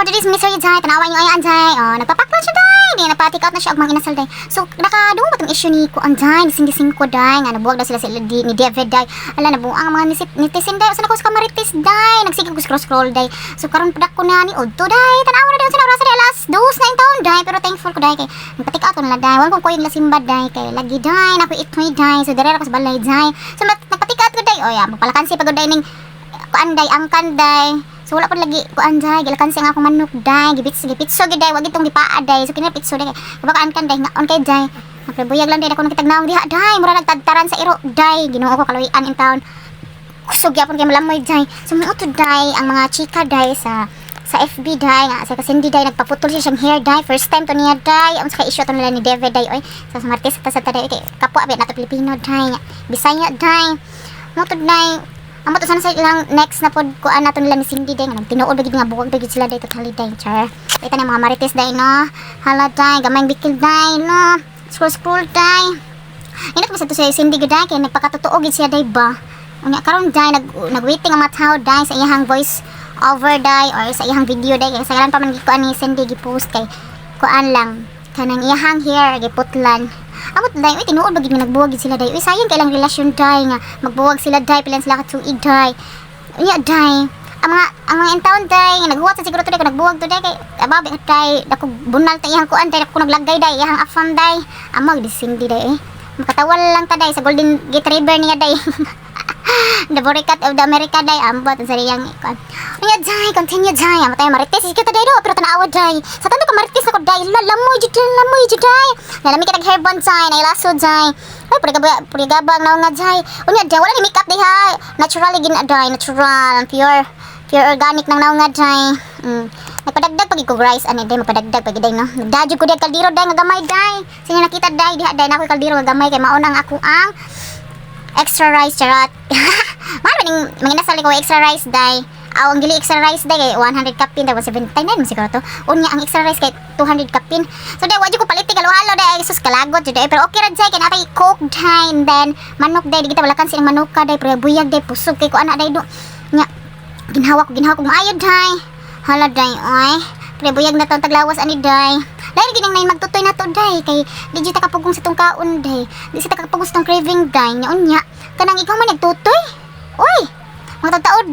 for today's mystery day, tanawan nyo ay anday. Nagpapaklan siya day. Di napatik out na siya og mga inasal day. So nakadungo ba tong issue ni ko anday, ni Cinco day, nga nabuwag na sila ni David day. Ala nabuang ang mga netizen day, usa na ko sa kamarites day, nagsigig ko scroll day. So karon padak ko na ni odto day, tanawa na day sa oras day alas 2 na in town day, pero thankful ko day kay napatik out ko na day. Wala ko yung lasimba day kay lagi day, naku itoy day. So dire ko sa balay day. So napatik out ko day. Magpalakansi pagod day ning kuanday angkan day. So wala pa lagi kuanday gilakansi nga ako manok day gipitso gid day wag itong gipaa day. So kina pitso day baka angkan day nga on kay day nagprebuyag lang day ako nakitagnaong diha day mura nagtadtaran sa iro day Ginoo ko kaluyan in town kusog gyapon kay malamoy day. So mo to day ang mga chika day sa FB day nga sa Cindy day nagpaputol siya siyang hair day first time to niya day ang sa issue to nila ni David day oy sa Martes ta sa taday kay kapwa bet nato Pilipino day Bisaya day mo to day amo to sana sa ilang next na pod kuan nato nila ni Cindy day nga nagtinuod bagid nga buwag bagid sila day totally day char ita na mga Marites day no hala day gamayng bikil day no scroll day ina ko sa to si Cindy gid day kay nagpakatotoo gid siya day ba unya karon day nagwaiting ang mga tao day sa iyang voice over day or sa iyang video day kay sa pa man gikuan ni Cindy gipost kay kuan lang kanang iyang hair giputlan amot day uy tinuod bagid nga nagbuwag gid sila day uy sayang kay lang relasyon day nga magbuwag sila day pilan sila ka tuig day unya day ang mga in town day nga naghuwat sa siguro to day kung nagbuwag to day kay ababi day dako bunal ta iyang kuan day dako naglagay day iyang afam day amo gid Cindy day makatawal lang ta day sa Golden Gate River niya day the Boricat of the America day ambot sa riyang ikon unya day continue day amo tayo Marites kita day do pero tanawa day sa tanto ka Marites ako day lamoy jud day nalami ka nag hair bond day nailaso day ay purigabang na nga day unya day wala ni makeup day ha naturally gina day natural pure organic nang naw nga day nagpadagdag pag ko rice ani day magpadagdag pag day no nagdadyo ko day kaldero day nga gamay day sinya nakita day diha day na ko kaldero nga gamay kay maunang ako ang extra rice charot maraming mga nasali ko extra rice day ang gili extra rice day kay 100 kapin day 179 mo siguro to unya ang extra rice kay 200 kapin so day wadyo ko paliti halo day sus kalagot jud day pero okay ra day kay natay coke day and then manok day di kita wala kan silang manok ka day pero buyag day pusog kay ko ana day do nya ginhawa ko maayo day hala day oy pero buyag na tong taglawas ani day dahil ginang nain magtutoy na to day kay di jud ta kapugong sa tong kaon day di sa ta kapugong sa tong craving day nya unya kanang ikaw man nagtutoy oy mga taod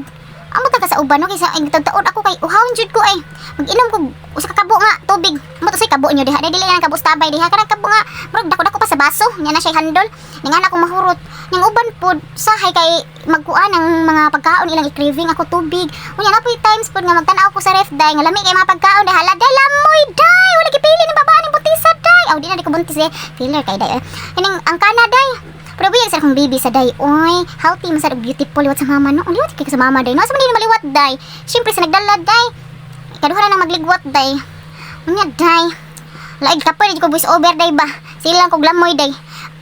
amo ta ka sa uban no kay sa taod ako kay uhawon jud ko ay mag-inom ko usa ka kabo nga tubig mo to say kabo nyo diha dili lang kabo stabay diha kanang kabo nga murag dako pa sa baso nya na siya handle ningan ako mahurot ning uban pod sahay kay magkuan ang mga pagkaon ilang i-craving ako tubig unya na poy times pod nga magtan-aw ko sa ref day nga lami kay mga pagkaon day hala day lamoy day wala gipili ni baba ni butisa day aw di na di ko buntis filler kay day ning ang kana day pero buyag sa akong baby sa day oy healthy masarap beautiful liwat sa mama no liwat kay sa mama day no sa man maliwat day syempre sa nagdala day kaduha na magligwat day unya day laig kapoy di ko voice over day ba sila lang kog lamoy day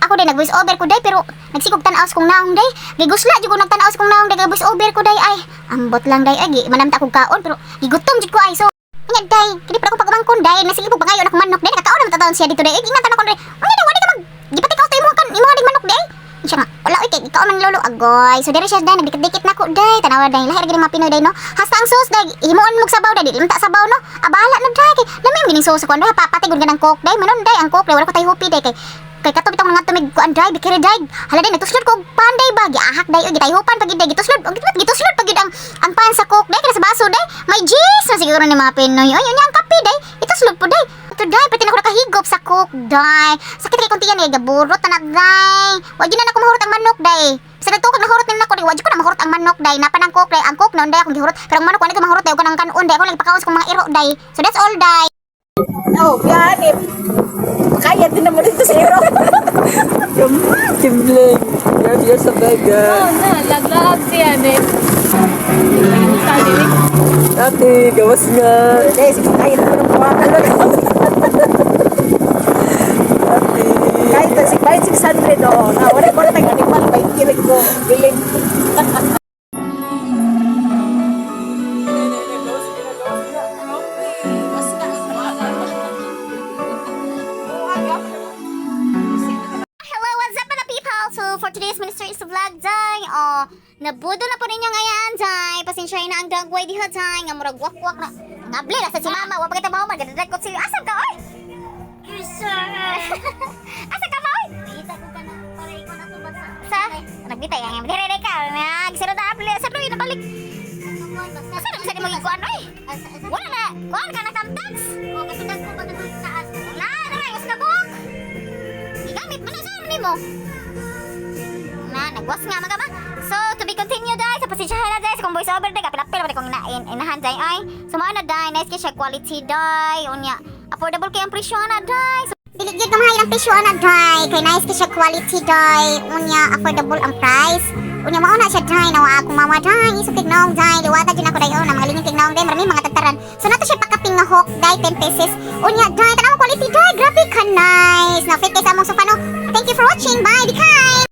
ako day nag voice over ko day pero nagsikog tan-aw kong naong day gigusla jud ko nagtan-aw kong naong day voice over ko day ay ambot lang day ay manamta kog kaon pero gigutom jud ko ay so unya day kini para ko pagmangkon day nasige ko pangayo ako manok day nakataon na matataon siya dito day ingatan ako day unya day wala ka mag gipatik ako imo kan imo dig manok day siya nga wala oy kay ikaw man lolo agoy so dire siya day nagdikit-dikit nako day tanawa day lahi gid mga Pinoy day no hasta ang sauce day himuon mo sabaw day dili ta sabaw no abala na day kay lami ang gining sauce ko ano papatigod ka ng coke day manon day ang coke day wala ko tay hupi day kay kato bitong nga tumig kuan day bikiri day hala day natuslod ko panday ba giahak day gitay hupan pagid day gituslod pagid ang pan sa coke day kana sa baso day may juice na siguro ni mga Pinoy oy unya ang kape day ituslod po day ito day pati na ko nakahigop sa coke day sakit kay kuntiyan day gaburot na day wa gyud na ako mahurot ang manok day sa nagtukod na hurot na ako day wa gyud ko na mahurot ang manok day napan ang coke day ang coke noon day akong gihurot pero ang manok wala ko mahurot day ko nang kanon day ako lang pakawas kong mga iro day so that's all day oh yan kaya din naman ito sa iro Kimling, grabe sa baga. laglag siya Ate, gawas nga. sige kaya naman ang kawakan Ate. kahit si bayad 600 na wala ko na tayong animal may kilig ko biling for today's Minister is Vlog day. Nabudo na po ninyo ngayon day. Pasensyahin na ang dagway diha day nga murag wakwak na. Ngabli na sa si mama, wa pa kita mao magdadakot sila. Asa ka oy? Asa ka oy? Kita ko ka na para ikaw na tubad Sa nagbitay ang dire ka. Nagsiro na apli sa doy na balik. Asa na sa mo ikuan oy? Wala na. Kuan ka na tamtax. O, katudag ko ba na taas? Wala na ray us ka buhok. Igamit mo na sa nimo. Na nagwas nga magama. So to be continued guys. Sa pasensyahan na guys kung voice over day kapilapil pa kung inahan day ay. Sumao na day nice kay siya quality day. Unya affordable kay ang presyo na day. So, dili gyud mahal ang presyo na day. Kay nice kay siya quality day. Unya affordable ang price. Unya mao na siya day na ako mama day. Iso tignaong day. Liwata jud ako dayon na mga lingin tignaong day. Marami mga tagtaran. So nato siya pakaping nga hook day 10 pesos. Unya day tanang quality day. Grabe ka nice. Na fit kay sa among sofa no. Thank you for watching. Bye. Bye.